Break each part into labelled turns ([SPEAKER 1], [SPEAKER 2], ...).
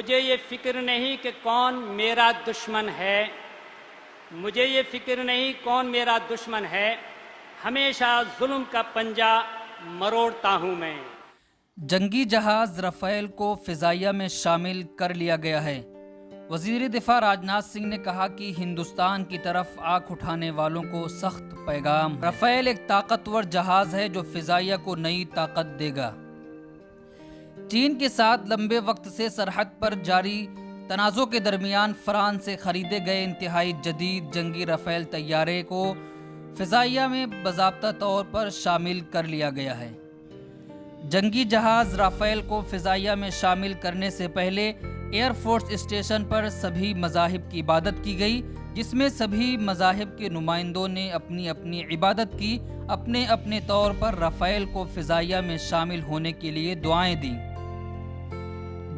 [SPEAKER 1] مجھے یہ فکر نہیں کہ کون میرا دشمن ہے، مجھے یہ فکر نہیں کون میرا دشمن ہے، ہمیشہ ظلم کا پنجہ مروڑتا ہوں میں۔
[SPEAKER 2] جنگی جہاز رافیل کو فضائیہ میں شامل کر لیا گیا ہے۔ وزیر دفاع راجناتھ سنگھ نے کہا کہ ہندوستان کی طرف آنکھ اٹھانے والوں کو سخت پیغام ہے۔ رافیل ایک طاقتور جہاز ہے جو فضائیہ کو نئی طاقت دے گا۔ چین کے ساتھ لمبے وقت سے سرحد پر جاری تنازع کے درمیان فرانس سے خریدے گئے انتہائی جدید جنگی رافیل طیارے کو فضائیہ میں باضابطہ طور پر شامل کر لیا گیا ہے۔ جنگی جہاز رافیل کو فضائیہ میں شامل کرنے سے پہلے ایئر فورس اسٹیشن پر سبھی مذاہب کی عبادت کی گئی، جس میں سبھی مذاہب کے نمائندوں نے اپنی اپنی عبادت کی، اپنے اپنے طور پر رافیل کو فضائیہ میں شامل ہونے کے لیے دعائیں دیں۔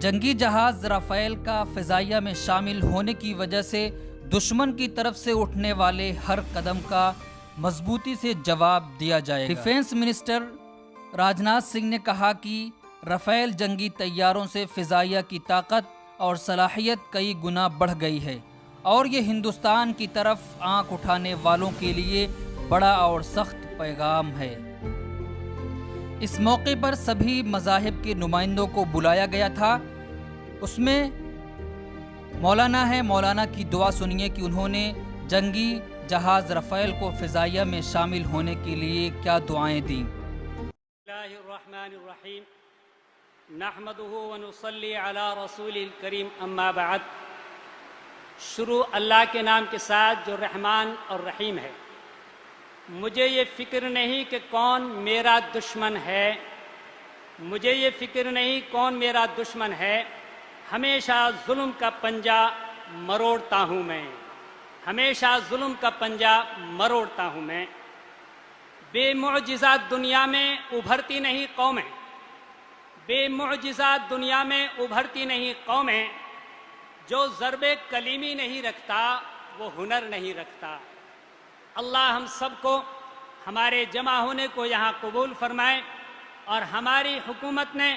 [SPEAKER 2] جنگی جہاز رافیل کا فضائیہ میں شامل ہونے کی وجہ سے دشمن کی طرف سے اٹھنے والے ہر قدم کا مضبوطی سے جواب دیا جائے گا۔ ڈیفنس منسٹر راجناتھ سنگھ نے کہا کہ رافیل جنگی طیاروں سے فضائیہ کی طاقت اور صلاحیت کئی گنا بڑھ گئی ہے اور یہ ہندوستان کی طرف آنکھ اٹھانے والوں کے لیے بڑا اور سخت پیغام ہے۔ اس موقع پر سبھی مذاہب کے نمائندوں کو بلایا گیا تھا۔ اس میں مولانا کی دعا سنیے کہ انہوں نے جنگی جہاز رافیل کو فضائیہ میں شامل ہونے کے لیے کیا دعائیں دیں۔
[SPEAKER 1] اللہ الرحمن الرحیم نحمدہ ونصلی علی رسول الکریم اما بعد۔ شروع اللہ کے نام کے ساتھ جو رحمان اور رحیم ہے۔ مجھے یہ فکر نہیں کہ کون میرا دشمن ہے، مجھے یہ فکر نہیں کون میرا دشمن ہے، ہمیشہ ظلم کا پنجہ مروڑتا ہوں میں، ہمیشہ ظلم کا پنجہ مروڑتا ہوں میں۔ بے معجزات دنیا میں ابھرتی نہیں قومیں، بے معجزات دنیا میں ابھرتی نہیں قومیں، جو ضرب کلیمی نہیں رکھتا وہ ہنر نہیں رکھتا۔ اللہ ہم سب کو ہمارے جمع ہونے کو یہاں قبول فرمائے، اور ہماری حکومت نے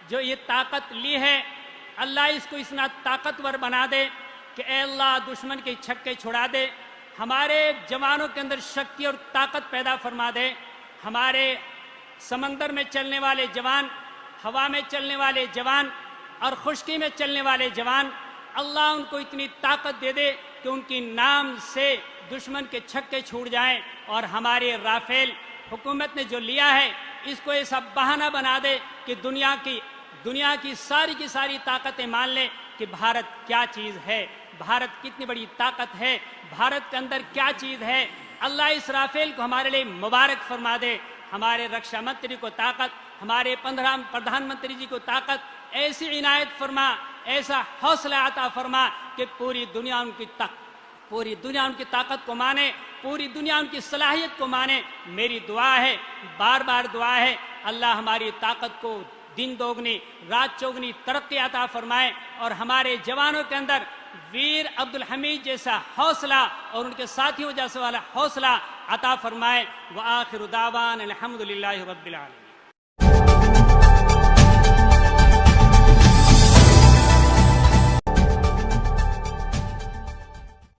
[SPEAKER 1] جو یہ طاقت لی ہے اللہ اس کو اتنا طاقتور بنا دے کہ اے اللہ دشمن کے چھکے چھڑا دے، ہمارے جوانوں کے اندر شکتی اور طاقت پیدا فرما دے، ہمارے سمندر میں چلنے والے جوان، ہوا میں چلنے والے جوان اور خشکی میں چلنے والے جوان، اللہ ان کو اتنی طاقت دے دے کہ ان کی نام سے دشمن کے چھکے چھوٹ جائیں، اور ہمارے رافیل حکومت نے جو لیا ہے اس کو ایسا بہانہ بنا دے کہ دنیا کی ساری کی ساری طاقتیں مان لیں کہ بھارت کیا چیز ہے، بھارت کتنی بڑی طاقت ہے، بھارت کے اندر کیا چیز ہے۔ اللہ اس رافیل کو ہمارے لیے مبارک فرما دے، ہمارے رکشا منتری کو طاقت، ہمارے پردھان منتری جی کو طاقت، ایسی عنایت فرما، ایسا حوصلہ عطا فرما کہ پوری دنیا ان کی طاقت کو مانے، پوری دنیا ان کی صلاحیت کو مانے۔ میری دعا ہے، بار بار دعا ہے، اللہ ہماری طاقت کو دن دوگنی رات چوگنی ترقی عطا فرمائے، اور ہمارے جوانوں کے اندر ویر عبدالحمید جیسا حوصلہ اور ان کے ساتھیوں جیسا والا حوصلہ عطا فرمائے۔ وآخر دعوان الحمدللہ رب العالمین۔